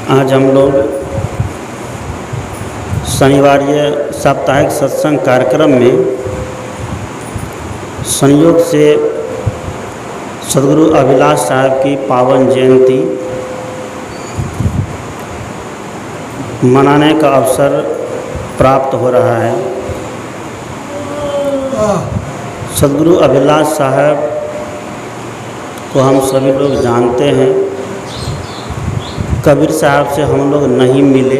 आज हम लोग शनिवार्य साप्ताहिक सत्संग कार्यक्रम में संयोग से सद्गुरु अभिलाष साहब की पावन जयंती मनाने का अवसर प्राप्त हो रहा है। सद्गुरु अभिलाष साहब को हम सभी लोग जानते हैं। कबीर साहब से हम लोग नहीं मिले,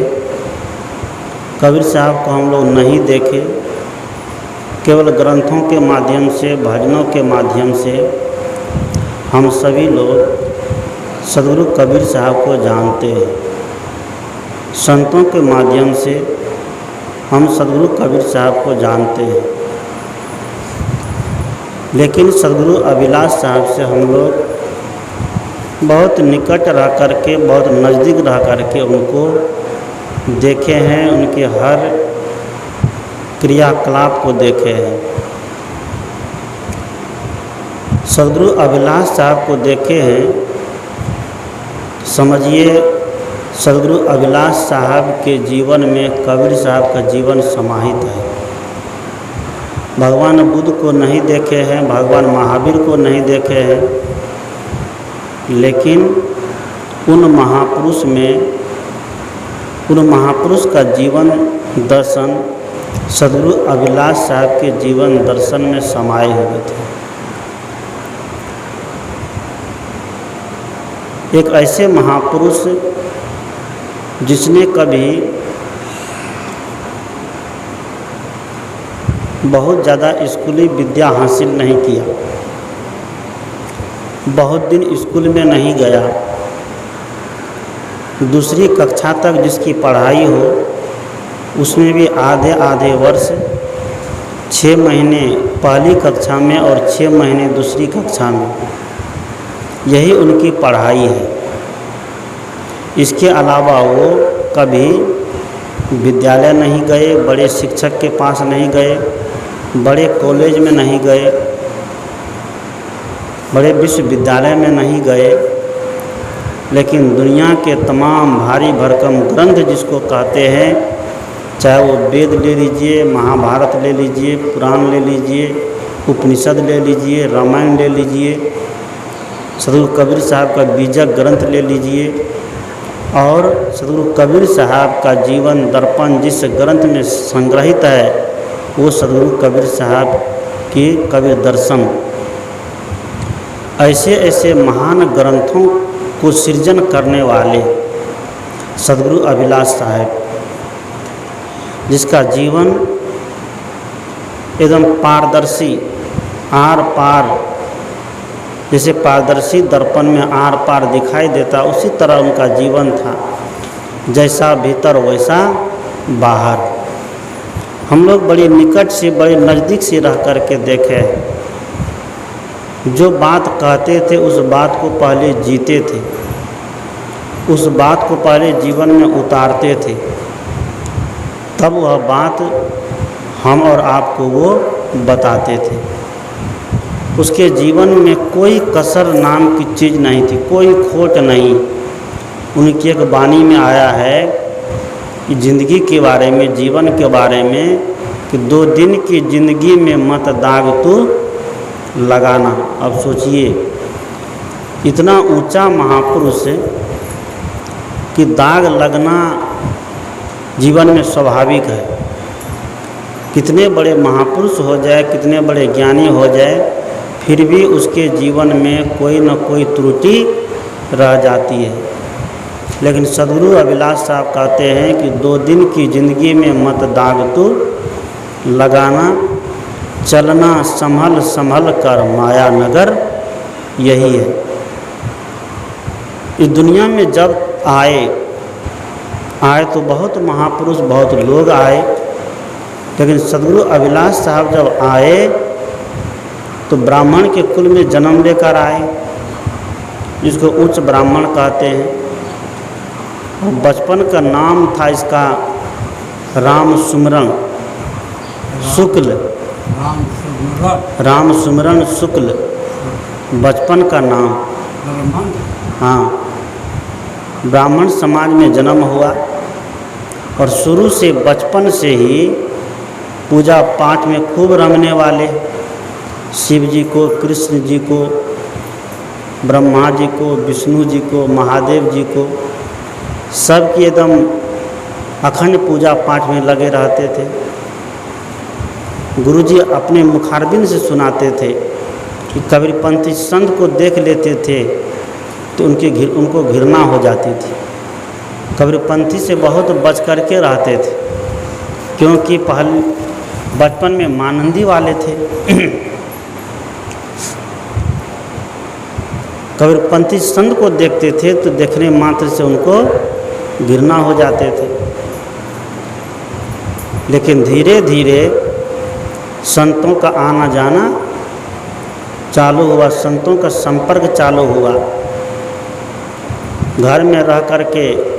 कबीर साहब को हम लोग नहीं देखे, केवल ग्रंथों के माध्यम से, भजनों के माध्यम से हम सभी लोग सद्गुरु कबीर साहब को जानते हैं। संतों के माध्यम से हम सद्गुरु कबीर साहब को जानते हैं, लेकिन सद्गुरु अभिलाष साहब से हम लोग बहुत निकट रह करके, बहुत नज़दीक रह करके उनको देखे हैं, उनके हर क्रियाकलाप को देखे हैं। सद्गुरु अभिलाष साहब को देखे हैं, समझिए सद्गुरु अभिलाष साहब के जीवन में कबीर साहब का जीवन समाहित है। भगवान बुद्ध को नहीं देखे हैं, भगवान महावीर को नहीं देखे हैं, लेकिन उन महापुरुष का जीवन दर्शन सद्गुरु अभिलाष साहब के जीवन दर्शन में समाये हुए थे। एक ऐसे महापुरुष जिसने कभी बहुत ज़्यादा स्कूली विद्या हासिल नहीं किया, बहुत दिन स्कूल में नहीं गया, दूसरी कक्षा तक जिसकी पढ़ाई हो उसमें भी आधे वर्ष 6 महीने पहली कक्षा में और 6 महीने दूसरी कक्षा में, यही उनकी पढ़ाई है। इसके अलावा वो कभी विद्यालय नहीं गए, बड़े शिक्षक के पास नहीं गए, बड़े कॉलेज में नहीं गए, बड़े विश्वविद्यालय में नहीं गए, लेकिन दुनिया के तमाम भारी भरकम ग्रंथ जिसको कहते हैं, चाहे वो वेद ले लीजिए, महाभारत ले लीजिए, पुराण ले लीजिए, उपनिषद ले लीजिए, रामायण ले लीजिए, सद्गुरु कबीर साहब का बीजक ग्रंथ ले लीजिए, और सद्गुरु कबीर साहब का जीवन दर्पण जिस ग्रंथ में संग्रहित है वो सद्गुरु कबीर साहब के कबीर दर्शन, ऐसे महान ग्रंथों को सृजन करने वाले सद्गुरु अभिलाष साहब, जिसका जीवन एकदम पारदर्शी, आर पार, जैसे पारदर्शी दर्पण में आर पार दिखाई देता, उसी तरह उनका जीवन था। जैसा भीतर वैसा बाहर। हम लोग बड़ी निकट से, बड़े नज़दीक से रह करके देखे। जो बात कहते थे उस बात को पहले जीते थे, उस बात को पहले जीवन में उतारते थे, तब वह बात हम और आपको वो बताते थे। उसके जीवन में कोई कसर नाम की चीज़ नहीं थी, कोई खोट नहीं। उनकी एक वाणी में आया है कि ज़िंदगी के बारे में, जीवन के बारे में, कि 2 दिन की ज़िंदगी में मत दाग तो लगाना। अब सोचिए, इतना ऊंचा महापुरुष कि दाग लगना जीवन में स्वाभाविक है। कितने बड़े महापुरुष हो जाए, कितने बड़े ज्ञानी हो जाए, फिर भी उसके जीवन में कोई न कोई त्रुटि रह जाती है। लेकिन सद्गुरु अभिलाष साहब कहते हैं कि 2 दिन की ज़िंदगी में मत दाग तो लगाना, चलना संभल संभल कर माया नगर, यही है। इस दुनिया में जब आए तो बहुत महापुरुष, बहुत लोग आए, लेकिन सद्गुरु अभिलाष साहब जब आए तो ब्राह्मण के कुल में जन्म लेकर आए, जिसको उच्च ब्राह्मण कहते हैं। और बचपन का नाम था इसका राम सुमरण शुक्ल, राम सुमरण शुक्ल बचपन का नाम। हाँ, ब्राह्मण समाज में जन्म हुआ और शुरू से बचपन से ही पूजा पाठ में खूब रमने वाले, शिव जी को, कृष्ण जी को, ब्रह्मा जी को, विष्णु जी को, महादेव जी को, सब की एकदम अखंड पूजा पाठ में लगे रहते थे। गुरुजी अपने मुखारबिन से सुनाते थे कि कबीरपंथी संत को देख लेते थे तो उनको घृणा हो जाती थी। कबीरपंथी से बहुत बच करके रहते थे, क्योंकि पहले बचपन में मानंदी वाले थे। कबीरपंथी संत को देखते थे तो देखने मात्र से उनको घृणा हो जाते थे। लेकिन धीरे धीरे संतों का आना जाना चालू हुआ, संतों का संपर्क चालू हुआ। घर में रह कर के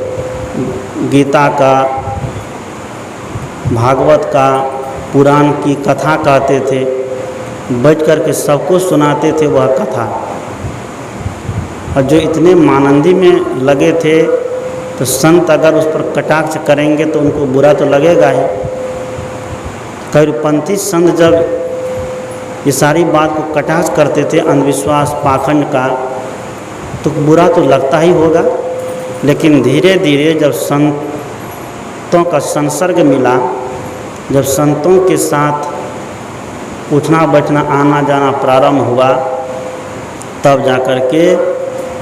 गीता का, भागवत का, पुराण की कथा कहते थे, बैठ कर के सबको सुनाते थे वह कथा। और जो इतने मानंदी में लगे थे तो संत अगर उस पर कटाक्ष करेंगे तो उनको बुरा तो लगेगा ही। कबीरपंथी संत जब ये सारी बात को कटाक्ष करते थे, अंधविश्वास पाखंड का, तो बुरा तो लगता ही होगा। लेकिन धीरे धीरे जब संतों का संसर्ग मिला, जब संतों के साथ उठना बैठना आना जाना प्रारंभ हुआ, तब जाकर के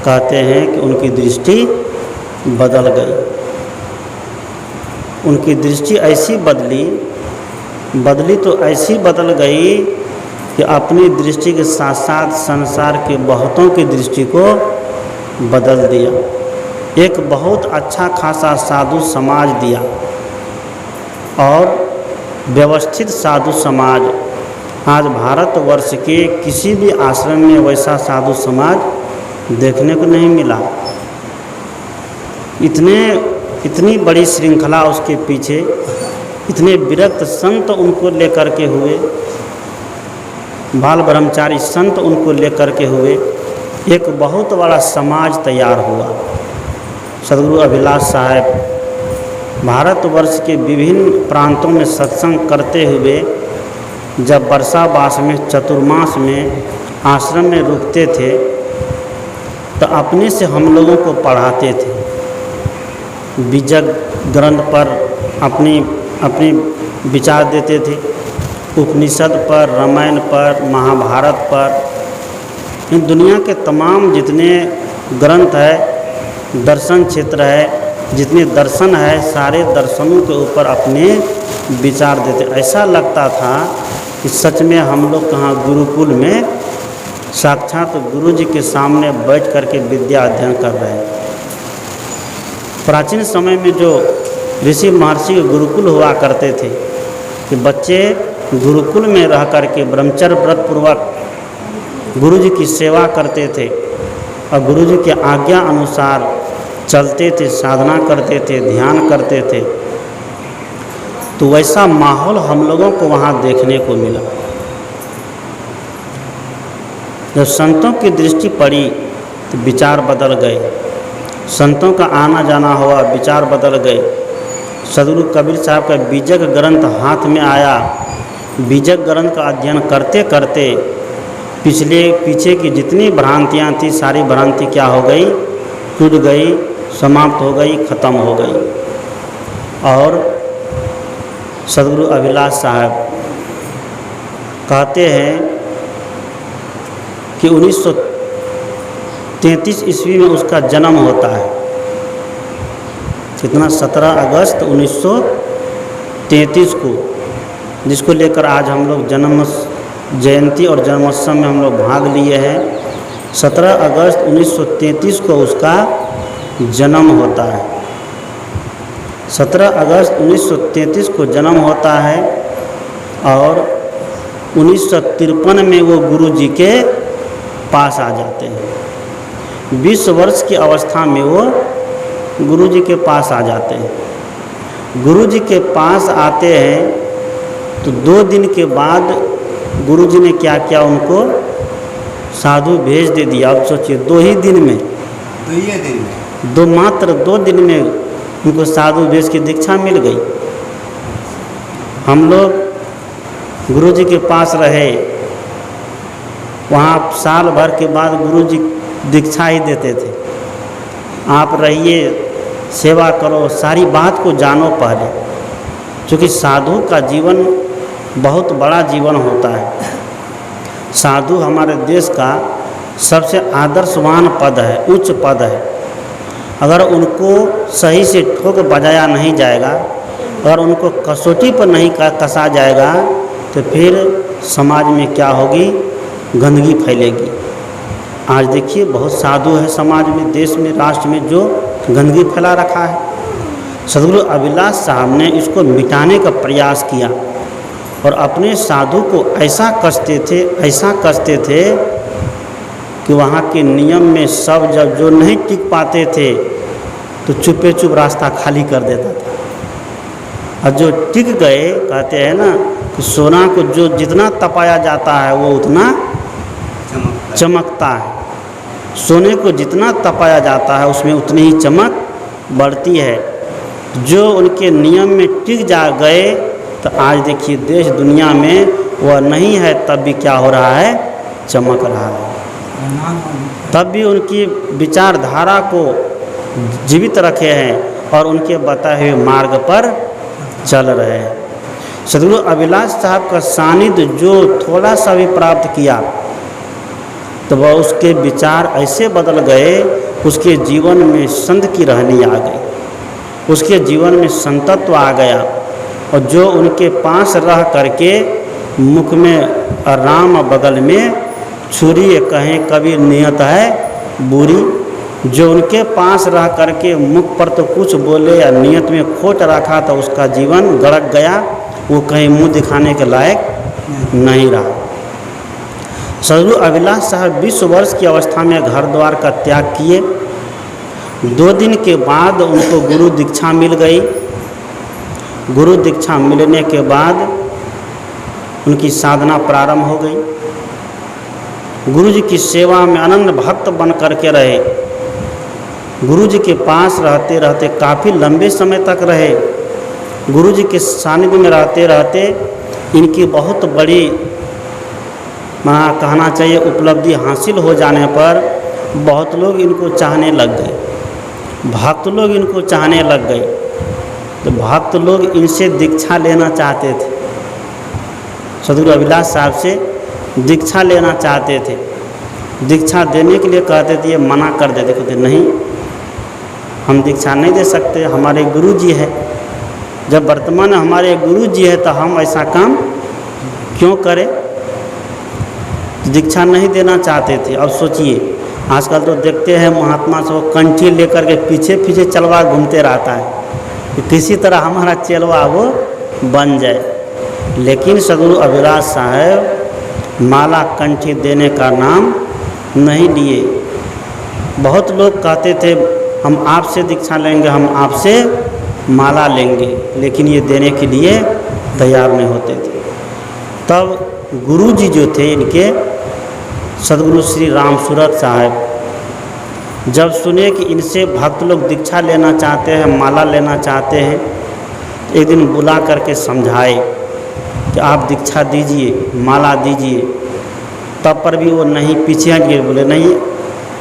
कहते हैं कि उनकी दृष्टि बदल गई। उनकी दृष्टि ऐसी बदली तो ऐसी बदल गई कि अपनी दृष्टि के साथ साथ संसार के बहुतों की दृष्टि को बदल दिया। एक बहुत अच्छा खासा साधु समाज दिया और व्यवस्थित साधु समाज। आज भारतवर्ष के किसी भी आश्रम में वैसा साधु समाज देखने को नहीं मिला। इतनी बड़ी श्रृंखला उसके पीछे, इतने विरक्त संत उनको लेकर के हुए, बाल ब्रह्मचारी संत उनको लेकर के हुए, एक बहुत बड़ा समाज तैयार हुआ। सद्गुरु अभिलाष साहब भारतवर्ष के विभिन्न प्रांतों में सत्संग करते हुए जब वर्षावास में, चतुर्मास में आश्रम में रुकते थे तो अपने से हम लोगों को पढ़ाते थे। बीजक ग्रंथ पर अपनी विचार देते थे, उपनिषद पर, रामायण पर, महाभारत पर, इन दुनिया के तमाम जितने ग्रंथ है, दर्शन क्षेत्र है, जितने दर्शन है, सारे दर्शनों के ऊपर अपने विचार देते। ऐसा लगता था कि सच में हम लोग कहाँ गुरुकुल में साक्षात गुरु जी के सामने बैठ कर के विद्या अध्ययन कर रहे हैं। प्राचीन समय में जो ऋषि महर्षि के गुरुकुल हुआ करते थे कि बच्चे गुरुकुल में रह कर के ब्रह्मचर्य व्रत पूर्वक गुरु जी की सेवा करते थे और गुरु जी के आज्ञा अनुसार चलते थे, साधना करते थे, ध्यान करते थे। तो वैसा माहौल हम लोगों को वहाँ देखने को मिला। जब संतों की दृष्टि पड़ी तो विचार बदल गए, संतों का आना जाना हुआ, विचार बदल गए। सद्गुरु कबीर साहब का बीजक ग्रंथ हाथ में आया। बीजक ग्रंथ का अध्ययन करते करते पीछे की जितनी भ्रांतियाँ थी, सारी भ्रांति क्या हो गई? टूट गई, समाप्त हो गई, ख़त्म हो गई। और सद्गुरु अभिलाष साहब कहते हैं कि 1933 ईस्वी में उसका जन्म होता है। कितना? 17 अगस्त 1933 को, जिसको लेकर आज हम लोग जन्म जयंती और जन्मोत्सव में हम लोग भाग लिए हैं। 17 अगस्त 1933 को उसका जन्म होता है। 17 अगस्त 1933 को जन्म होता है और 1953 में वो गुरु जी के पास आ जाते हैं। 20 वर्ष की अवस्था में वो गुरु जी के पास आ जाते हैं। गुरु जी के पास आते हैं तो 2 दिन के बाद गुरु जी ने क्या किया? उनको साधु भेज दे दिया। अब सोचिए 2 ही दिन में मात्र 2 दिन में उनको साधु वेश की दीक्षा मिल गई। हम लोग गुरुजी के पास रहे, वहाँ साल भर के बाद गुरुजी दीक्षा ही देते थे। आप रहिए, सेवा करो, सारी बात को जानो पहले, क्योंकि साधु का जीवन बहुत बड़ा जीवन होता है। साधु हमारे देश का सबसे आदर्शवान पद है, उच्च पद है। अगर उनको सही से ठोक बजाया नहीं जाएगा, अगर उनको कसौटी पर नहीं कसा जाएगा, तो फिर समाज में क्या होगी, गंदगी फैलेगी। आज देखिए बहुत साधु है समाज में, देश में, राष्ट्र में जो गंदगी फैला रखा है। सदगुरु अभिलाष साहब ने इसको मिटाने का प्रयास किया और अपने साधु को ऐसा कसते थे कि वहाँ के नियम में सब जब जो नहीं टिक पाते थे तो चुपे चुप रास्ता खाली कर देता था। और जो टिक गए, कहते हैं ना कि सोना को जो जितना तपाया जाता है वो उतना चमकता है। सोने को जितना तपाया जाता है उसमें उतनी ही चमक बढ़ती है। जो उनके नियम में टिक जा गए, तो आज देखिए देश दुनिया में वह नहीं है, तब भी क्या हो रहा है, चमक रहा है। तब भी उनकी विचारधारा को जीवित रखे हैं और उनके बताए हुए मार्ग पर चल रहे हैं। सदगुरु अभिलाष साहब का सानिध्य जो थोड़ा सा भी प्राप्त किया, तो वह उसके विचार ऐसे बदल गए, उसके जीवन में संत की रहनी आ गई, उसके जीवन में संतत्व आ गया। और जो उनके पास रह करके मुख में राम बगल में छुरी कहें कभी नियत है बुरी, जो उनके पास रह करके मुख पर तो कुछ बोले या नियत में खोट रखा, तो उसका जीवन गड़क गया, वो कहीं मुंह दिखाने के लायक नहीं रहा। सदगुरु अभिलाष साहब 20 वर्ष की अवस्था में घर द्वार का त्याग किए। 2 दिन के बाद उनको गुरु दीक्षा मिल गई। गुरु दीक्षा मिलने के बाद उनकी साधना प्रारंभ हो गई। गुरु जी की सेवा में अनन्य भक्त बन करके रहे। गुरु जी के पास रहते रहते काफ़ी लंबे समय तक रहे। गुरु जी के सानिध्य में रहते रहते इनकी बहुत बड़ी कहना चाहिए उपलब्धि हासिल हो जाने पर बहुत लोग इनको चाहने लग गए, भक्त लोग इनको चाहने लग गए। तो भक्त लोग इनसे दीक्षा लेना चाहते थे, सदगुरु अभिलाष साहब से दीक्षा लेना चाहते थे। दीक्षा देने के लिए कहते थे, ये मना कर देते, कहते नहीं हम दीक्षा नहीं दे सकते, हमारे गुरु जी है। जब वर्तमान हमारे गुरु जी है तो हम ऐसा काम क्यों करें। दीक्षा नहीं देना चाहते थे। अब सोचिए आजकल तो देखते हैं महात्मा से वो कंठी लेकर के पीछे पीछे चलवा घूमते रहता है कि किसी तरह हमारा चेलवा वो बन जाए। लेकिन सदगुरु अभिलाष साहब माला कंठी देने का नाम नहीं लिए। बहुत लोग कहते थे हम आपसे दीक्षा लेंगे, हम आपसे माला लेंगे, लेकिन ये देने के लिए तैयार नहीं होते थे। तब गुरु जी जो थे इनके सदगुरु श्री राम सूरत साहब जब सुने कि इनसे भक्त लोग दीक्षा लेना चाहते हैं, माला लेना चाहते हैं, एक दिन बुला करके समझाए कि आप दीक्षा दीजिए, माला दीजिए। तब पर भी वो नहीं, पीछे हट गए, बोले नहीं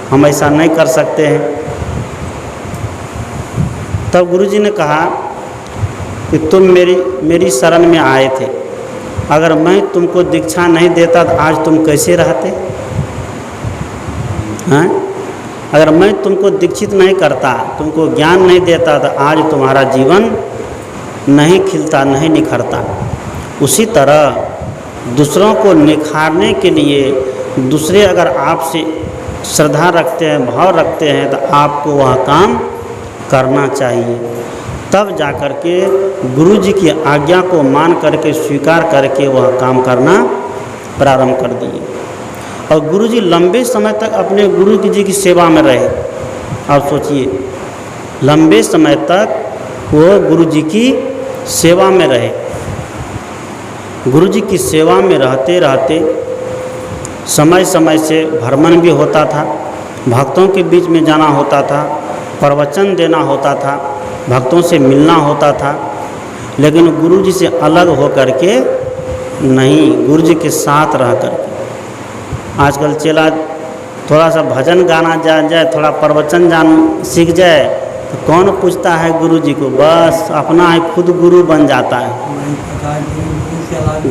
हम ऐसा नहीं कर सकते हैं। तब गुरुजी ने कहा कि तुम मेरी शरण में आए थे, अगर मैं तुमको दीक्षा नहीं देता तो आज तुम कैसे रहते हैं? अगर मैं तुमको दीक्षित नहीं करता, तुमको ज्ञान नहीं देता तो आज तुम्हारा जीवन नहीं खिलता, नहीं निखरता। उसी तरह दूसरों को निखारने के लिए दूसरे अगर आपसे श्रद्धा रखते हैं, भाव रखते हैं, तो आपको वह काम करना चाहिए। तब जाकर के गुरु जी की आज्ञा को मान करके स्वीकार करके वह काम करना प्रारंभ कर दिए। और गुरु जी लंबे समय तक अपने गुरु जी की सेवा में रहे। आप सोचिए लंबे समय तक वो गुरु जी की सेवा में रहे। गुरु जी की सेवा में रहते रहते समय समय से भ्रमण भी होता था, भक्तों के बीच में जाना होता था, प्रवचन देना होता था, भक्तों से मिलना होता था, लेकिन गुरु जी से अलग होकर के नहीं, गुरु जी के साथ रह कर के। आजकल चेला थोड़ा सा भजन गाना जान जाए, थोड़ा प्रवचन जान सीख जाए तो कौन पूछता है गुरु जी को, बस अपना ही खुद गुरु बन जाता है।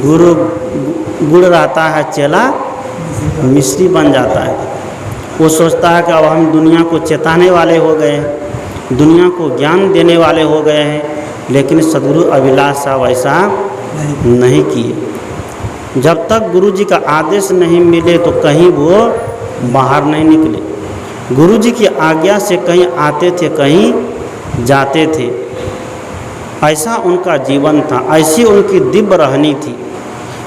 गुरु गुड़ रहता है, चेला मिस्त्री बन जाता है। वो सोचता है कि अब हम दुनिया को चेताने वाले हो गए हैं, दुनिया को ज्ञान देने वाले हो गए हैं, लेकिन सद्गुरु अभिलाष साहब ऐसा नहीं किए। जब तक गुरु जी का आदेश नहीं मिले तो कहीं वो बाहर नहीं निकले। गुरु जी की आज्ञा से कहीं आते थे, कहीं जाते थे। ऐसा उनका जीवन था, ऐसी उनकी दिव्य रहनी थी।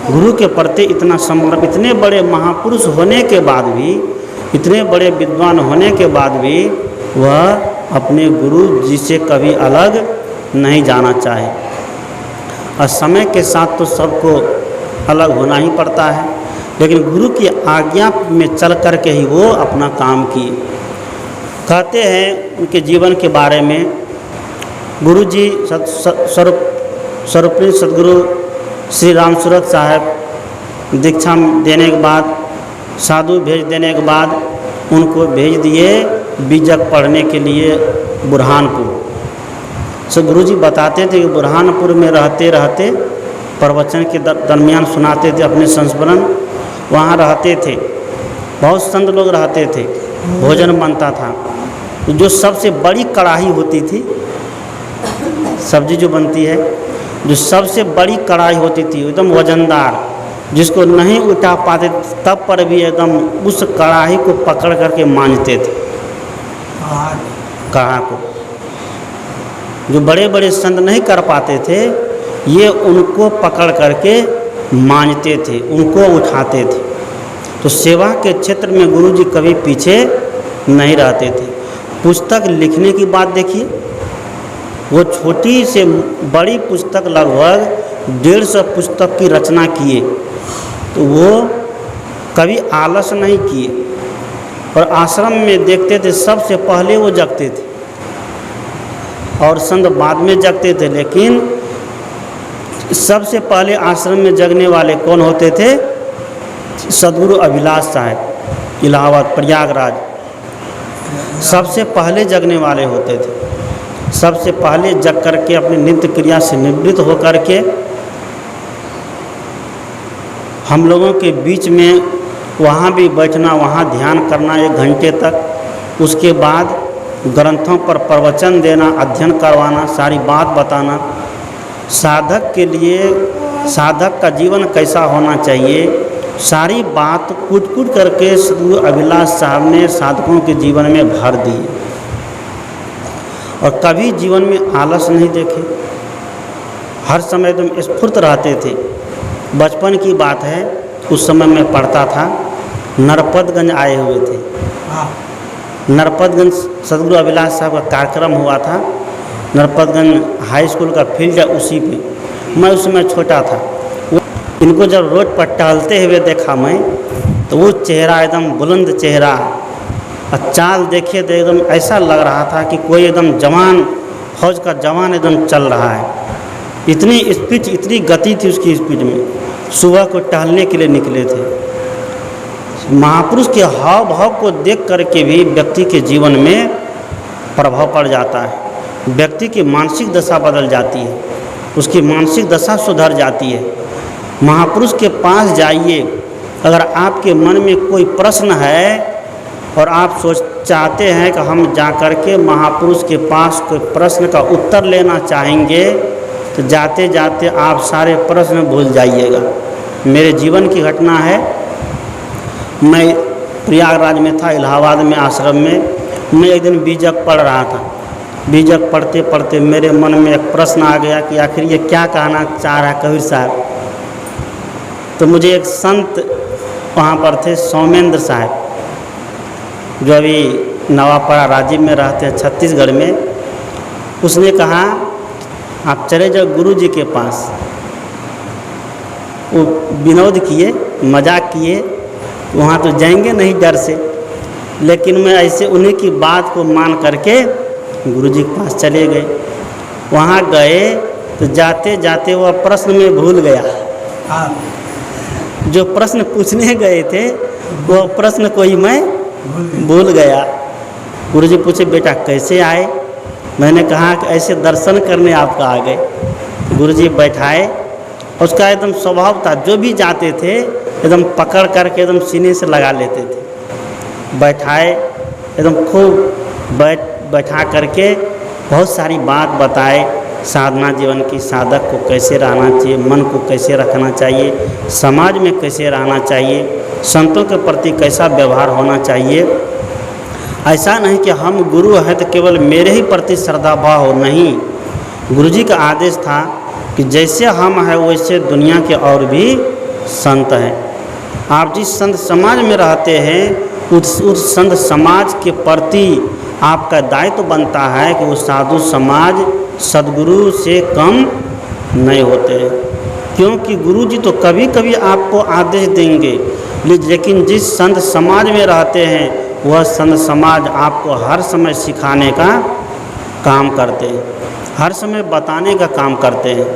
गुरु के प्रति इतना समर्पण, इतने बड़े महापुरुष होने के बाद भी, इतने बड़े विद्वान होने के बाद भी वह अपने गुरु जी से कभी अलग नहीं जाना चाहे। और समय के साथ तो सबको अलग होना ही पड़ता है, लेकिन गुरु की आज्ञा में चल कर के ही वो अपना काम किए। कहते हैं उनके जीवन के बारे में, गुरु जी सर्वप्रिय सद्गुरु श्री राम सूरत साहब दीक्षा देने के बाद, साधु भेज देने के बाद उनको भेज दिए बीजक पढ़ने के लिए बुरहानपुर। सो गुरु जी बताते थे कि बुरहानपुर में रहते रहते प्रवचन के दरमियान सुनाते थे अपने संस्मरण, वहाँ रहते थे, बहुत संत लोग रहते थे, भोजन बनता था। जो सबसे बड़ी कढ़ाई होती थी, सब्जी जो बनती है, जो सबसे बड़ी कढ़ाई होती थी एकदम वजनदार, जिसको नहीं उठा पाते तब पर भी एकदम उस कढ़ाई को पकड़ करके मांजते थे। कढ़ा को जो बड़े बड़े संत नहीं कर पाते थे, ये उनको पकड़ करके मांजते थे, उनको उठाते थे। तो सेवा के क्षेत्र में गुरु जी कभी पीछे नहीं रहते थे। पुस्तक लिखने की बात देखिए, वो छोटी से बड़ी पुस्तक लगभग 150 पुस्तक की रचना किए, तो वो कभी आलस नहीं किए। और आश्रम में देखते थे सबसे पहले वो जगते थे और संत बाद में जगते थे, लेकिन सबसे पहले आश्रम में जगने वाले कौन होते थे? सद्गुरु अभिलाष साहब, इलाहाबाद प्रयागराज सबसे पहले जगने वाले होते थे। सबसे पहले जग करके अपनी नित्य क्रिया से निवृत्त होकर के हम लोगों के बीच में वहाँ भी बैठना, वहाँ ध्यान करना 1 घंटे तक, उसके बाद ग्रंथों पर प्रवचन देना, अध्ययन करवाना, सारी बात बताना। साधक के लिए साधक का जीवन कैसा होना चाहिए, सारी बात कूट कूट करके सद्गुरु अभिलाष साहब ने साधकों के जीवन में भर दी। और कभी जीवन में आलस नहीं देखे, हर समय एकदम स्फूर्त रहते थे। बचपन की बात है, उस समय मैं पढ़ता था, नरपतगंज आए हुए थे। नरपतगंज सद्गुरु अभिलाष साहब का कार्यक्रम हुआ था, नरपतगंज हाई स्कूल का फील्ड है, उसी पे मैं उस समय छोटा था। इनको जब रोड पर टहलते हुए देखा मैं, तो वो चेहरा एकदम बुलंद चेहरा, और चाल देखिए तो एकदम ऐसा लग रहा था कि कोई एकदम जवान, फौज का जवान एकदम चल रहा है। इतनी स्पीड, इतनी गति थी उसकी स्पीड में। सुबह को टहलने के लिए निकले थे। महापुरुष के हाव भाव को देख करके भी व्यक्ति के जीवन में प्रभाव पड़ जाता है, व्यक्ति की मानसिक दशा बदल जाती है, उसकी मानसिक दशा सुधर जाती है। महापुरुष के पास जाइए, अगर आपके मन में कोई प्रश्न है और आप चाहते हैं कि हम जा कर के महापुरुष के पास कोई प्रश्न का उत्तर लेना चाहेंगे, तो जाते जाते आप सारे प्रश्न भूल जाइएगा। मेरे जीवन की घटना है, मैं प्रयागराज में था, इलाहाबाद में आश्रम में, मैं एक दिन बीजक पढ़ रहा था। बीजक पढ़ते पढ़ते मेरे मन में एक प्रश्न आ गया कि आखिर ये क्या कहना चाह रहा है कबीर साहब। तो मुझे एक संत वहाँ पर थे, सौमेंद्र साहब, जो अभी नवापाड़ा राजीव में रहते हैं, छत्तीसगढ़ में। उसने कहा आप चले जाओ गुरु जी के पास। वो विनोद किए, मजाक किए, वहाँ तो जाएंगे नहीं डर से, लेकिन मैं ऐसे उन्हीं की बात को मान करके गुरुजी के पास चले गए। वहाँ गए तो जाते जाते वह प्रश्न में भूल गया। जो प्रश्न पूछने गए थे वह प्रश्न को ही मैं भूल गया। गुरुजी पूछे बेटा कैसे आए? मैंने कहा कि ऐसे दर्शन करने आपका आ गए। गुरुजी बैठाए, उसका एकदम स्वभाव था, जो भी जाते थे एकदम पकड़ करके एकदम सीने से लगा लेते थे। बैठाए, एकदम खूब बैठा करके बहुत सारी बात बताए, साधना जीवन की, साधक को कैसे रहना चाहिए, मन को कैसे रखना चाहिए, समाज में कैसे रहना चाहिए, संतों के प्रति कैसा व्यवहार होना चाहिए। ऐसा नहीं कि हम गुरु हैं तो केवल मेरे ही प्रति श्रद्धा भाव हो, नहीं। गुरुजी का आदेश था कि जैसे हम हैं वैसे दुनिया के और भी संत हैं। आप जिस संत समाज में रहते हैं उस संत समाज के प्रति आपका दायित्व बनता है कि वो साधु समाज सद्गुरु से कम नहीं होते हैं। क्योंकि गुरुजी तो कभी कभी आपको आदेश देंगे, लेकिन जिस संत समाज में रहते हैं वह संत समाज आपको हर समय सिखाने का काम करते हैं, हर समय बताने का काम करते हैं।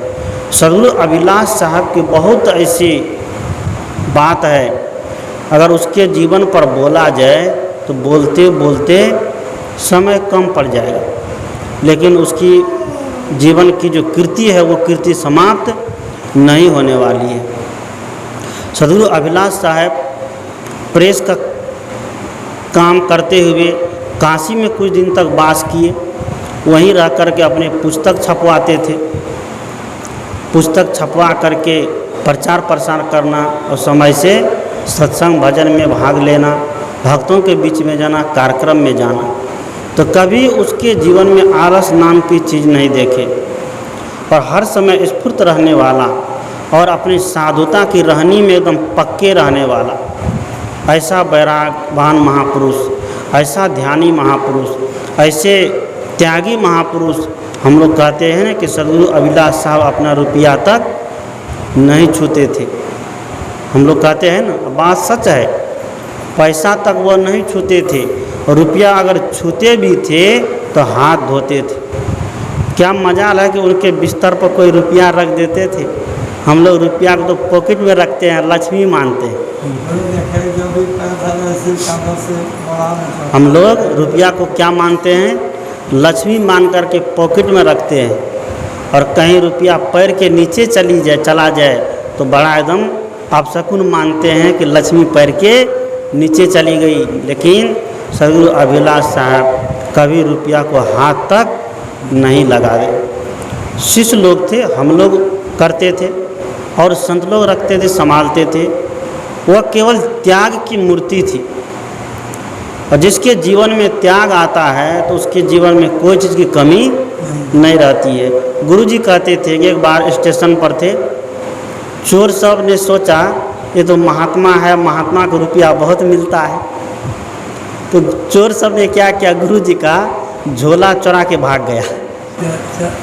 सद्गुरु अभिलाष साहब की बहुत ऐसी बात है, अगर उसके जीवन पर बोला जाए तो बोलते बोलते समय कम पड़ जाएगा, लेकिन उसकी जीवन की जो कृति है वो कृति समाप्त नहीं होने वाली है। सद्गुरु अभिलाष साहब प्रेस का काम करते हुए काशी में कुछ दिन तक वास किए। वहीं रह कर के अपने पुस्तक छपवाते थे। पुस्तक छपवा करके प्रचार प्रसार करना और समय से सत्संग भजन में भाग लेना, भक्तों के बीच में जाना, कार्यक्रम में जाना। तो कभी उसके जीवन में आलस नाम की चीज़ नहीं देखे और हर समय स्फूर्त रहने वाला और अपनी साधुता की रहनी में एकदम पक्के रहने वाला, ऐसा वैरागवान महापुरुष, ऐसा ध्यानी महापुरुष, ऐसे त्यागी महापुरुष हम लोग कहते हैं ना कि सद्गुरु अभिलाष साहब अपना रुपया तक नहीं छूते थे। हम लोग कहते हैं ना, बात सच है, पैसा तक वो नहीं छूते थे और रुपया अगर छूते भी थे तो हाथ धोते थे। क्या मजाल है कि उनके बिस्तर पर कोई रुपया रख देते थे। हम लोग रुपया को तो पॉकेट में रखते हैं, लक्ष्मी मानते हैं। हम लोग रुपया को क्या मानते हैं? लक्ष्मी मान करके पॉकेट में रखते हैं, और कहीं रुपया पैर के नीचे चला जाए तो बड़ा एकदम अपशकुन मानते हैं कि लक्ष्मी पैर के नीचे चली गई। लेकिन सद्गुरु अभिलाष साहब कभी रुपया को हाथ तक नहीं लगा रहे। शिष्य लोग थे, हम लोग करते थे और संत लोग रखते थे, संभालते थे। वह केवल त्याग की मूर्ति थी, और जिसके जीवन में त्याग आता है तो उसके जीवन में कोई चीज़ की कमी नहीं रहती है। गुरुजी कहते थे कि एक बार स्टेशन पर थे, चोर सब ने सोचा ये तो महात्मा है, महात्मा को रुपया बहुत मिलता है। तो चोर सब ने क्या किया, गुरुजी का झोला चुरा के भाग गया।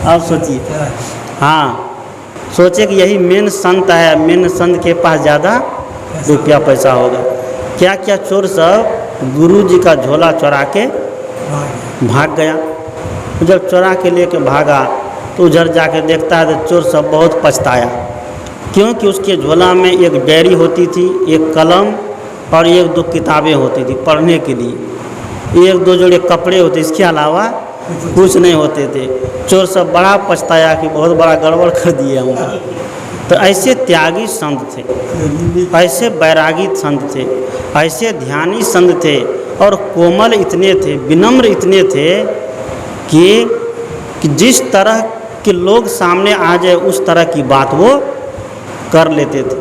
अब सोचिए, हाँ, सोचे कि यही मेन संत है, मेन संत के पास ज़्यादा रुपया पैसा होगा। क्या क्या चोर सब गुरुजी का झोला चुरा के भाग गया। जब चुरा के लेके भागा तो उधर जाके देखता है तो चोर सब बहुत पछताया, क्योंकि उसके झोला में एक डायरी होती थी, एक कलम और एक दो किताबें होती थी पढ़ने के लिए, एक दो जोड़े कपड़े होते, इसके अलावा कुछ नहीं होते थे। चोर सब बड़ा पछताया कि बहुत बड़ा गड़बड़ कर दिया हम। तो ऐसे त्यागी संत थे, ऐसे बैरागी संत थे, ऐसे ध्यानी संत थे, और कोमल इतने थे, विनम्र इतने थे कि जिस तरह के लोग सामने आ जाए उस तरह की बात वो कर लेते थे।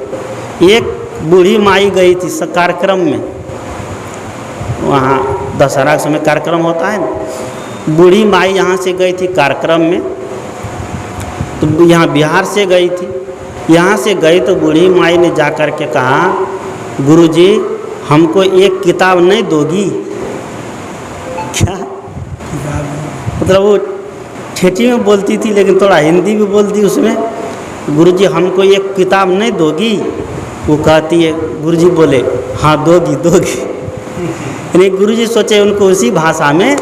एक बूढ़ी माई गई थी कार्यक्रम में, वहाँ दशहरा के समय कार्यक्रम होता है ना, बूढ़ी माई यहाँ से गई थी कार्यक्रम में, तो यहाँ बिहार से गई थी। यहाँ से गई तो बूढ़ी माई ने जा कर के कहा, गुरुजी हमको एक किताब नहीं दोगी क्या? मतलब वो ठेठी में बोलती थी लेकिन थोड़ा हिंदी भी बोलती उसमें। गुरुजी हमको एक किताब नहीं दोगी? वो कहती है, गुरुजी बोले हाँ दोगी। यानी गुरुजी सोचे उनको उसी भाषा में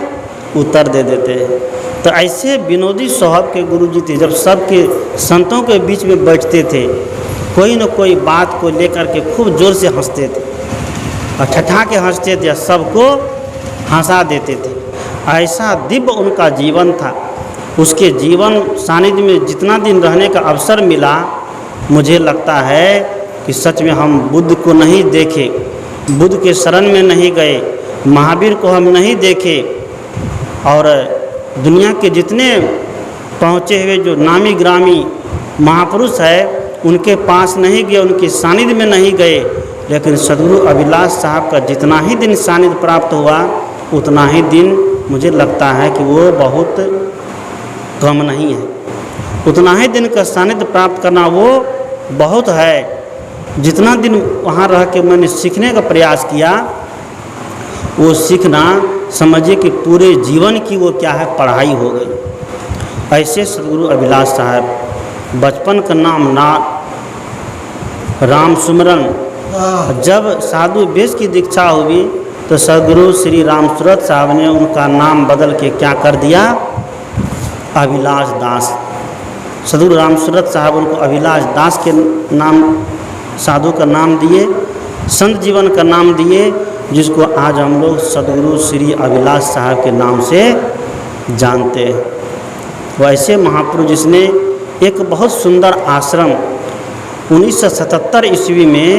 उत्तर दे देते हैं। तो ऐसे विनोदी स्वभाव के गुरु जी थे। जब सबके संतों के बीच में बैठते थे, कोई न कोई बात को लेकर के खूब जोर से हंसते थे और ठठा के हंसते थे, सबको हंसा देते थे। ऐसा दिव्य उनका जीवन था। उसके जीवन सानिध्य में जितना दिन रहने का अवसर मिला, मुझे लगता है कि सच में हम बुद्ध को नहीं देखे, बुद्ध के शरण में नहीं गए, महावीर को हम नहीं देखे, और दुनिया के जितने पहुँचे हुए जो नामी ग्रामी महापुरुष है उनके पास नहीं गए, उनके सानिध्य में नहीं गए। लेकिन सद्गुरु अभिलाष साहब का जितना ही दिन सानिध्य प्राप्त हुआ, उतना ही दिन मुझे लगता है कि वो बहुत कम नहीं है। उतना ही दिन का सानिध्य प्राप्त करना वो बहुत है। जितना दिन वहाँ रह के मैंने सीखने का प्रयास किया, वो सीखना समझिए कि पूरे जीवन की वो क्या है, पढ़ाई हो गई। ऐसे सद्गुरु अभिलाष साहब, बचपन का नाम राम सुमरन। जब साधु वेश की दीक्षा हुई तो सद्गुरु श्री राम सूरत साहब ने उनका नाम बदल के क्या कर दिया, अभिलाष दास। सद्गुरु राम सूरत साहब उनको अभिलाष दास के नाम, साधु का नाम दिए, संत जीवन का नाम दिए, जिसको आज हम लोग सद्गुरु श्री अभिलाष साहब के नाम से जानते हैं। वैसे महापुरुष जिसने एक बहुत सुंदर आश्रम 1977 ईस्वी में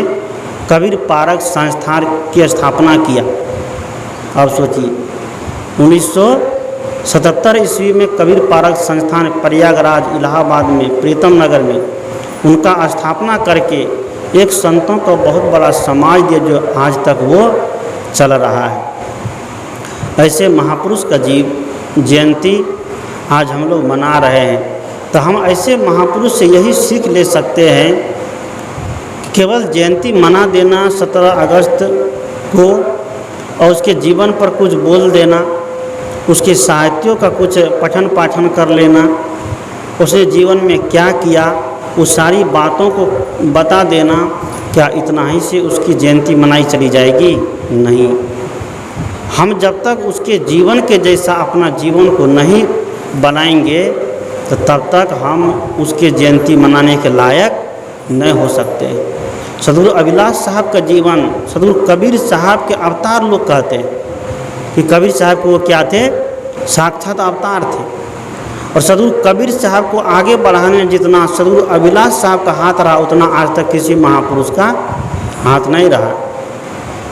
कबीर पारक संस्थान की स्थापना किया। अब सोचिए, 1977 ईस्वी में कबीर पारक संस्थान प्रयागराज इलाहाबाद में प्रीतम नगर में उनका स्थापना करके एक संतों का बहुत बड़ा समाज दिया, जो आज तक वो चल रहा है। ऐसे महापुरुष का जयंती आज हम लोग मना रहे हैं। तो हम ऐसे महापुरुष से यही सीख ले सकते हैं कि केवल जयंती मना देना 17 अगस्त को और उसके जीवन पर कुछ बोल देना, उसके साहित्यों का कुछ पठन पाठन कर लेना, उसने जीवन में क्या किया उस सारी बातों को बता देना, क्या इतना ही से उसकी जयंती मनाई चली जाएगी? नहीं। हम जब तक उसके जीवन के जैसा अपना जीवन को नहीं बनाएंगे तो तब तक हम उसके जयंती मनाने के लायक नहीं हो सकते। सद्गुरु अभिलाष साहब का जीवन, सद्गुरु कबीर साहब के अवतार लोग कहते हैं कि कबीर साहब को वो क्या थे, साक्षात अवतार थे। और सद्गुरु कबीर साहब को आगे बढ़ाने में जितना सद्गुरु अभिलाष साहब का हाथ रहा, उतना आज तक किसी महापुरुष का हाथ नहीं रहा।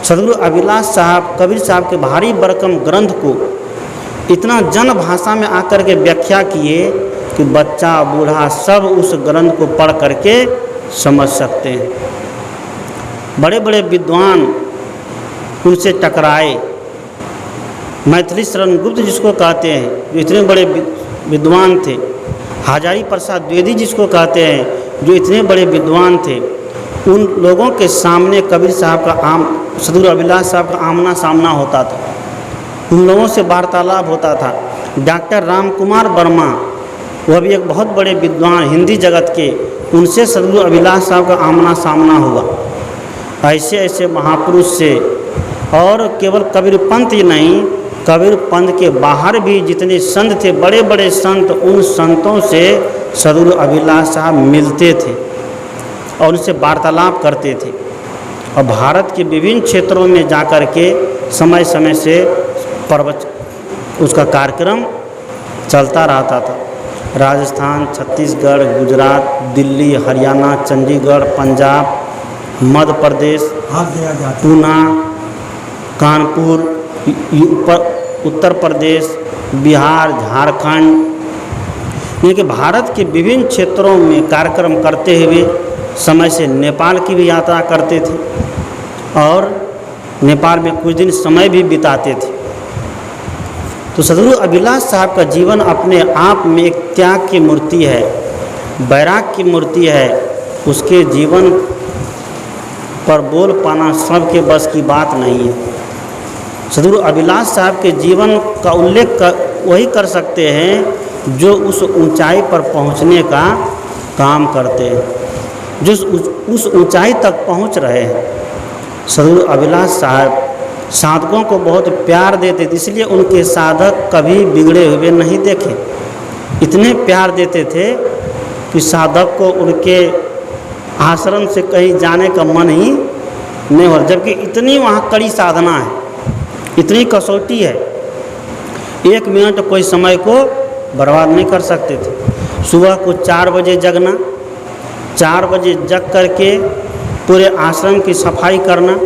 सद्गुरु अभिलाष साहब कबीर साहब के भारी भरकम ग्रंथ को इतना जन भाषा में आकर के व्याख्या किए कि बच्चा बूढ़ा सब उस ग्रंथ को पढ़ करके समझ सकते हैं। बड़े बड़े विद्वान उनसे टकराए। मैथिली शरण गुप्त जिसको कहते हैं, जो इतने बड़े विद्वान थे, हजारी प्रसाद द्विवेदी जिसको कहते हैं, जो इतने बड़े विद्वान थे, उन लोगों के सामने कबीर साहब का सद्गुरु अभिलाष साहब का आमना सामना होता था, उन लोगों से वार्तालाप होता था। डॉक्टर राम कुमार वर्मा, वह भी एक बहुत बड़े विद्वान हिंदी जगत के, उनसे सद्गुरु अभिलाष साहब का आमना सामना हुआ। ऐसे ऐसे महापुरुष से, और केवल कबीर पंथ ही नहीं, कबीर पंथ के बाहर भी जितने संत थे, बड़े बड़े संत, उन संतों से सद्गुरु अभिलाष साहब मिलते थे और उनसे वार्तालाप करते थे। और भारत के विभिन्न क्षेत्रों में जाकर के समय समय से उसका कार्यक्रम चलता रहता था। राजस्थान, छत्तीसगढ़, गुजरात, दिल्ली, हरियाणा, चंडीगढ़, पंजाब, मध्य प्रदेश, पूना, कानपुर, उत्तर प्रदेश, बिहार, झारखंड, यानी कि भारत के विभिन्न क्षेत्रों में कार्यक्रम करते हुए समय से नेपाल की भी यात्रा करते थे और नेपाल में कुछ दिन समय भी बिताते थे। तो सद्गुरु अभिलाष साहब का जीवन अपने आप में एक त्याग की मूर्ति है, वैराग की मूर्ति है। उसके जीवन पर बोल पाना सबके बस की बात नहीं है। सद्गुरु अभिलाष साहब के जीवन का उल्लेख वही कर सकते हैं जो उस ऊंचाई पर पहुंचने का काम करते हैं, जो उस ऊंचाई तक पहुंच रहे हैं। सद्गुरु अभिलाष साहब साधकों को बहुत प्यार देते थे, इसलिए उनके साधक कभी बिगड़े हुए नहीं देखे। इतने प्यार देते थे कि साधक को उनके आश्रम से कहीं जाने का मन ही नहीं हो, जबकि इतनी वहाँ कड़ी साधना है, इतनी कसौटी है, 1 मिनट कोई समय को बर्बाद नहीं कर सकते थे। सुबह को 4 बजे जगना, 4 बजे जग करके पूरे आश्रम की सफाई करना,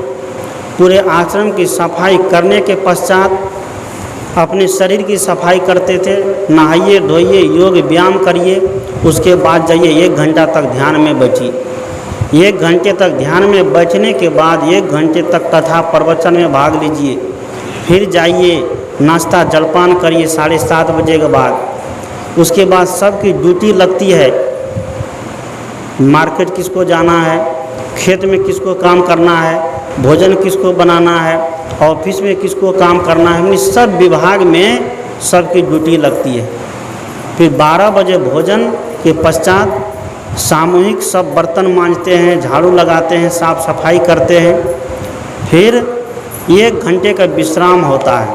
पूरे आश्रम की सफाई करने के पश्चात अपने शरीर की सफाई करते थे, नहाइए धोइए, योग व्यायाम करिए, उसके बाद जाइए 1 घंटा तक ध्यान में बैठिए। 1 घंटे तक ध्यान में बैठने के बाद 1 घंटे तक कथा प्रवचन में भाग लीजिए, फिर जाइए नाश्ता जलपान करिए 7:30 बजे के बाद। उसके बाद सबकी ड्यूटी लगती है, मार्केट किसको जाना है, खेत में किसको काम करना है, भोजन किसको बनाना है, ऑफिस में किसको काम करना है, सब विभाग में सबकी ड्यूटी लगती है। फिर 12 बजे भोजन के पश्चात सामूहिक सब बर्तन मांजते हैं, झाड़ू लगाते हैं, साफ सफाई करते हैं, फिर 1 घंटे का विश्राम होता है।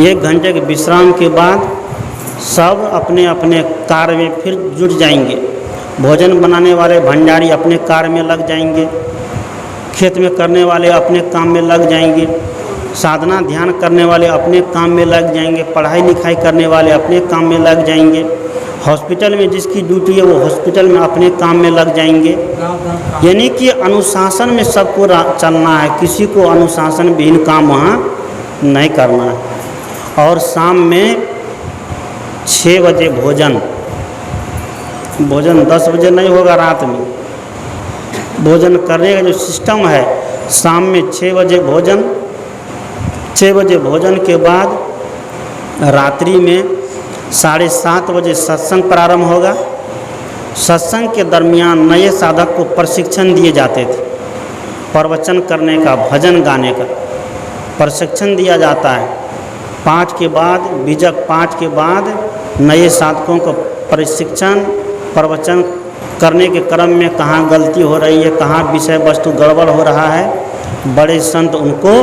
1 घंटे के विश्राम के बाद सब अपने अपने कार्य में फिर जुट जाएंगे। भोजन बनाने वाले भंडारी अपने कार्य में लग जाएंगे, खेत में करने वाले अपने काम में लग जाएंगे, साधना ध्यान करने वाले अपने काम में लग जाएंगे, पढ़ाई लिखाई करने वाले अपने काम में लग जाएंगे, हॉस्पिटल में जिसकी ड्यूटी है वो हॉस्पिटल में अपने काम में लग जाएंगे। यानी कि अनुशासन में सबको चलना है, किसी को अनुशासन विहीन काम वहाँ नहीं करना है। और शाम में 6 बजे भोजन 10 बजे नहीं होगा, रात में भोजन करने का जो सिस्टम है, शाम में 6 बजे भोजन, 6 बजे भोजन के बाद रात्रि में 7:30 बजे सत्संग प्रारंभ होगा। सत्संग के दरमियान नए साधक को प्रशिक्षण दिए जाते थे, प्रवचन करने का, भजन गाने का प्रशिक्षण दिया जाता है। 5 के बाद बीजक 5 के बाद नए साधकों को प्रशिक्षण प्रवचन करने के क्रम में कहाँ गलती हो रही है, कहाँ विषय वस्तु गड़बड़ हो रहा है, बड़े संत उनको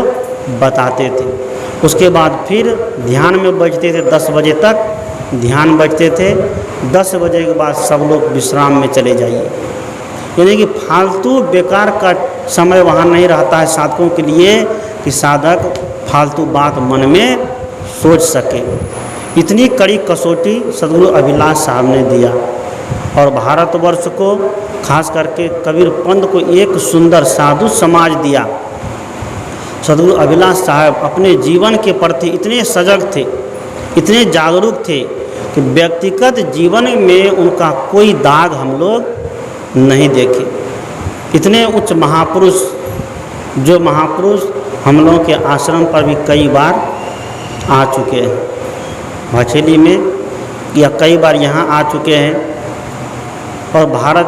बताते थे। उसके बाद फिर ध्यान में बैठते थे, 10 बजे तक ध्यान बैठते थे। 10 बजे के बाद सब लोग विश्राम में चले जाइए। यानी कि फालतू बेकार का समय वहाँ नहीं रहता है साधकों के लिए कि साधक फालतू बात मन में सोच सके। इतनी कड़ी कसौटी सद्गुरु अभिलाष साहब ने दिया और भारतवर्ष को, खास करके कबीर पंथ को एक सुंदर साधु समाज दिया। सद्गुरु अभिलाष साहब अपने जीवन के प्रति इतने सजग थे, इतने जागरूक थे कि व्यक्तिगत जीवन में उनका कोई दाग हम लोग नहीं देखे। इतने उच्च महापुरुष, जो महापुरुष हम लोगों के आश्रम पर भी कई बार आ चुके हैं, भछेली में या कई बार यहाँ आ चुके हैं और भारत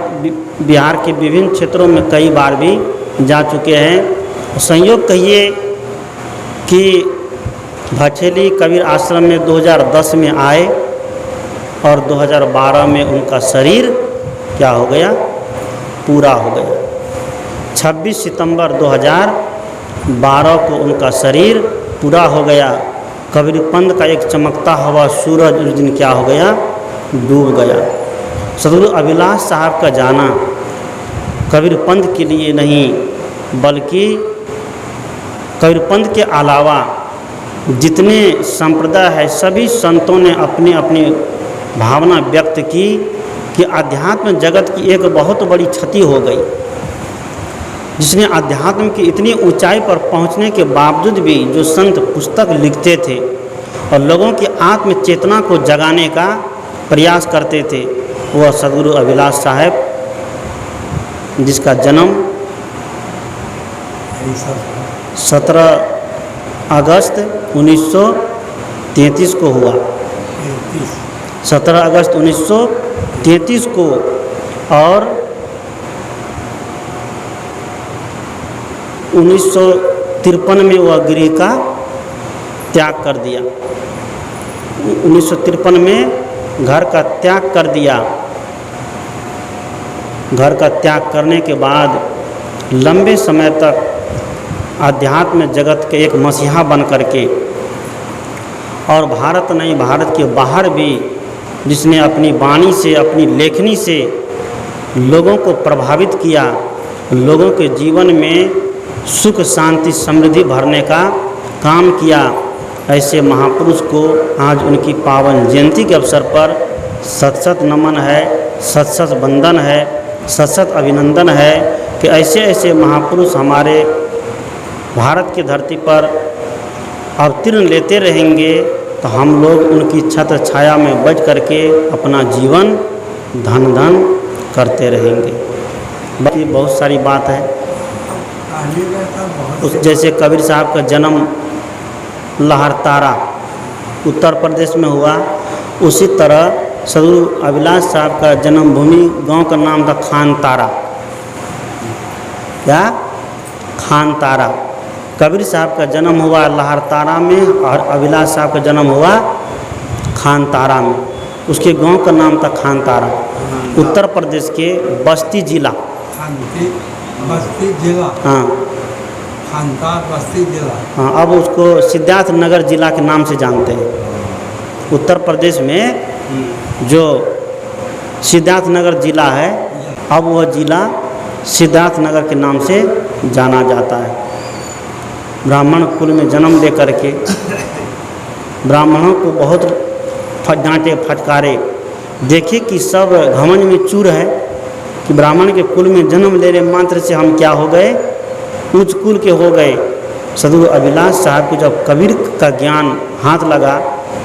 बिहार के विभिन्न क्षेत्रों में कई बार भी जा चुके हैं। संयोग कहिए कि भछेली कबीर आश्रम में 2010 में आए और 2012 में उनका शरीर क्या हो गया, पूरा हो गया। 26 सितंबर 2012 को उनका शरीर पूरा हो गया। कबीर पंथ का एक चमकता हुआ सूरज उस दिन क्या हो गया, डूब गया। सद्गुरु अभिलाष साहब का जाना कबीर पंथ के लिए नहीं बल्कि कबीर पंथ के अलावा जितने संप्रदाय है सभी संतों ने अपनी अपनी भावना व्यक्त की कि अध्यात्म जगत की एक बहुत बड़ी क्षति हो गई, जिसने अध्यात्म की इतनी ऊंचाई पर पहुंचने के बावजूद भी जो संत पुस्तक लिखते थे और लोगों की आत्म चेतना को जगाने का प्रयास करते थे, वह सद्गुरु अभिलाष साहब, जिसका जन्म 17 अगस्त 1933 को हुआ। 17 अगस्त 1933 को और 1953 में वह गृह का त्याग कर दिया। 1953 में घर का त्याग कर दिया। घर का त्याग करने के बाद लंबे समय तक आध्यात्म जगत के एक मसीहा बन करके, और भारत नहीं भारत के बाहर भी जिसने अपनी वाणी से, अपनी लेखनी से लोगों को प्रभावित किया, लोगों के जीवन में सुख शांति समृद्धि भरने का काम किया, ऐसे महापुरुष को आज उनकी पावन जयंती के अवसर पर सत सत नमन है, सत सत वंदन है, सत सत अभिनंदन है कि ऐसे ऐसे महापुरुष हमारे भारत की धरती पर अवतीर्ण लेते रहेंगे तो हम लोग उनकी छत्र छाया में बच करके अपना जीवन धन धन करते रहेंगे। बाकी बहुत सारी बात है, उस जैसे कबीर साहब का जन्म लहरतारा उत्तर प्रदेश में हुआ, उसी तरह सदगुरु अभिलाष साहब का जन्मभूमि गांव का नाम था खानतारा। क्या? खानतारा। कबीर साहब का जन्म हुआ लहरतारा में और अभिलाष साहब का जन्म हुआ खानतारा में। उसके गांव का नाम था खानतारा, उत्तर प्रदेश के बस्ती जिला। बस्ती जिला। हाँ, खानतार बस्ती जिला। हाँ, अब उसको सिद्धार्थ नगर जिला के नाम से जानते हैं। उत्तर प्रदेश में जो सिद्धार्थ नगर जिला है, अब वह जिला सिद्धार्थ नगर के नाम से जाना जाता है। ब्राह्मण कुल में जन्म ले करके ब्राह्मणों को बहुत डांटे फटकारे, देखे कि सब घमंड में चूर है कि ब्राह्मण के कुल में जन्म लेने मात्र से हम क्या हो गए, उच्च कुल के हो गए। सदगुरु अभिलाष साहब को जब कबीर का ज्ञान हाथ लगा,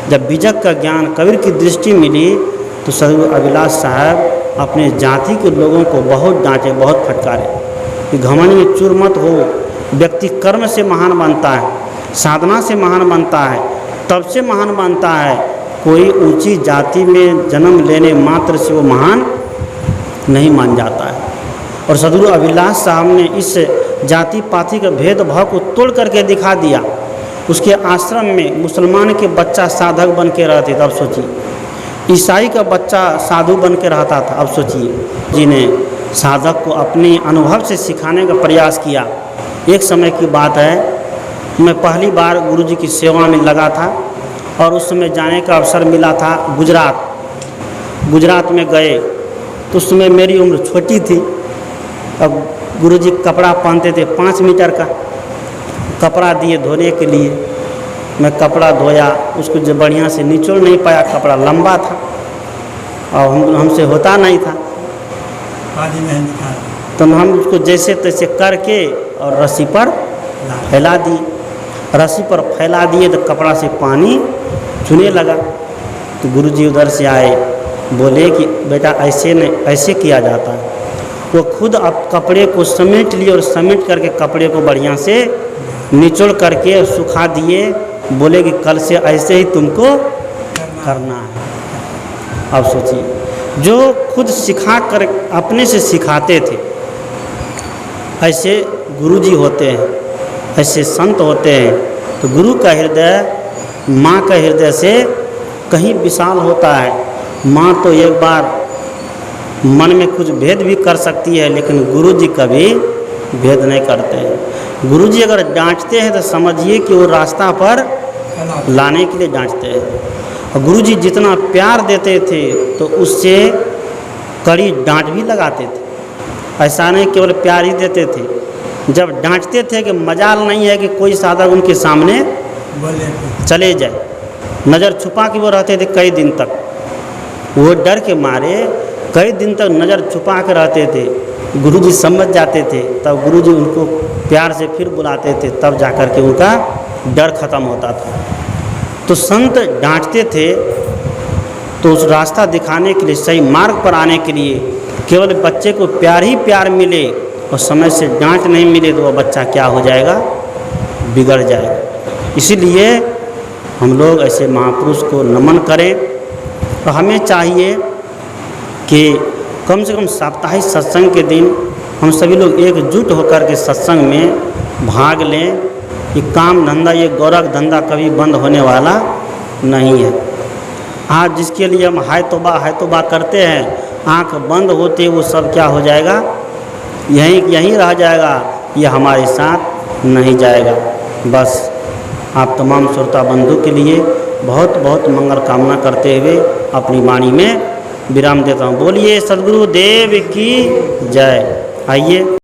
जब बीजक का ज्ञान कबीर की दृष्टि मिली, तो सदगुरु अभिलाष साहब अपने जाति के लोगों को बहुत डांटे, बहुत फटकारे कि घमंड में चूर मत हो। व्यक्ति कर्म से महान बनता है, साधना से महान बनता है, तब से महान बनता है। कोई ऊंची जाति में जन्म लेने मात्र से वो महान नहीं मान जाता है। और सदगुरु अभिलाष साहब ने इस जाति पाति का भेदभाव को तोड़ करके दिखा दिया। उसके आश्रम में मुसलमान के बच्चा साधक बन के रहते थे, अब सोचिए। ईसाई का बच्चा साधु बन के रहता था, अब सोचिए। जिन्हें साधक को अपने अनुभव से सिखाने का प्रयास किया। एक समय की बात है, मैं पहली बार गुरुजी की सेवा में लगा था और उस समय जाने का अवसर मिला था गुजरात में गए, तो उस समय मेरी उम्र छोटी थी। अब गुरुजी कपड़ा पहनते थे 5 मीटर का, कपड़ा दिए धोने के लिए। मैं कपड़ा धोया, उसको जो बढ़िया से निचोड़ नहीं पाया, कपड़ा लंबा था और हमसे होता नहीं था। तो हम उसको जैसे तैसे करके और रस्सी पर फैला दिए। रस्सी पर फैला दिए तो कपड़ा से पानी चुने लगा। तो गुरुजी उधर से आए, बोले कि बेटा ऐसे नहीं, ऐसे किया जाता है। वो खुद अब कपड़े को समेट लिए और समेट करके कपड़े को बढ़िया से निचोड़ करके सुखा दिए। बोले कि कल से ऐसे ही तुमको करना है। अब सोचिए, जो खुद सिखा कर अपने से सिखाते थे, ऐसे गुरुजी होते हैं, ऐसे संत होते हैं। तो गुरु का हृदय माँ का हृदय से कहीं विशाल होता है। माँ तो एक बार मन में कुछ भेद भी कर सकती है, लेकिन गुरुजी कभी भेद नहीं करते हैं। गुरुजी अगर डांटते हैं तो समझिए कि वो रास्ता पर लाने के लिए डांटते हैं। और गुरुजी जितना प्यार देते थे तो उससे कड़ी डांट भी लगाते थे। ऐसा नहीं केवल प्यार ही देते थे, जब डांटते थे कि मजाल नहीं है कि कोई साधक उनके सामने चले जाए। नज़र छुपा के वो रहते थे कई दिन तक, वो डर के मारे कई दिन तक नज़र छुपा के रहते थे। गुरुजी समझ जाते थे, तब गुरुजी उनको प्यार से फिर बुलाते थे, तब जाकर के उनका डर खत्म होता था। तो संत डांटते थे तो उस रास्ता दिखाने के लिए, सही मार्ग पर आने के लिए, केवल बच्चे को प्यार ही प्यार मिले और समय से डांट नहीं मिले तो वह बच्चा क्या हो जाएगा, बिगड़ जाएगा। इसीलिए हम लोग ऐसे महापुरुष को नमन करें। तो हमें चाहिए कि कम से कम साप्ताहिक सत्संग के दिन हम सभी लोग एकजुट होकर के सत्संग में भाग लें। कि काम धंधा, ये गोरख धंधा कभी बंद होने वाला नहीं है। आज जिसके लिए हम हाय तौबा करते हैं, आँख बंद होते वो सब क्या हो जाएगा, यहीं रह जाएगा। ये हमारे साथ नहीं जाएगा। बस आप तमाम श्रोता बंधु के लिए बहुत बहुत मंगल कामना करते हुए अपनी वाणी में विराम देता हूँ। बोलिए सद्गुरु देव की जय। आइए।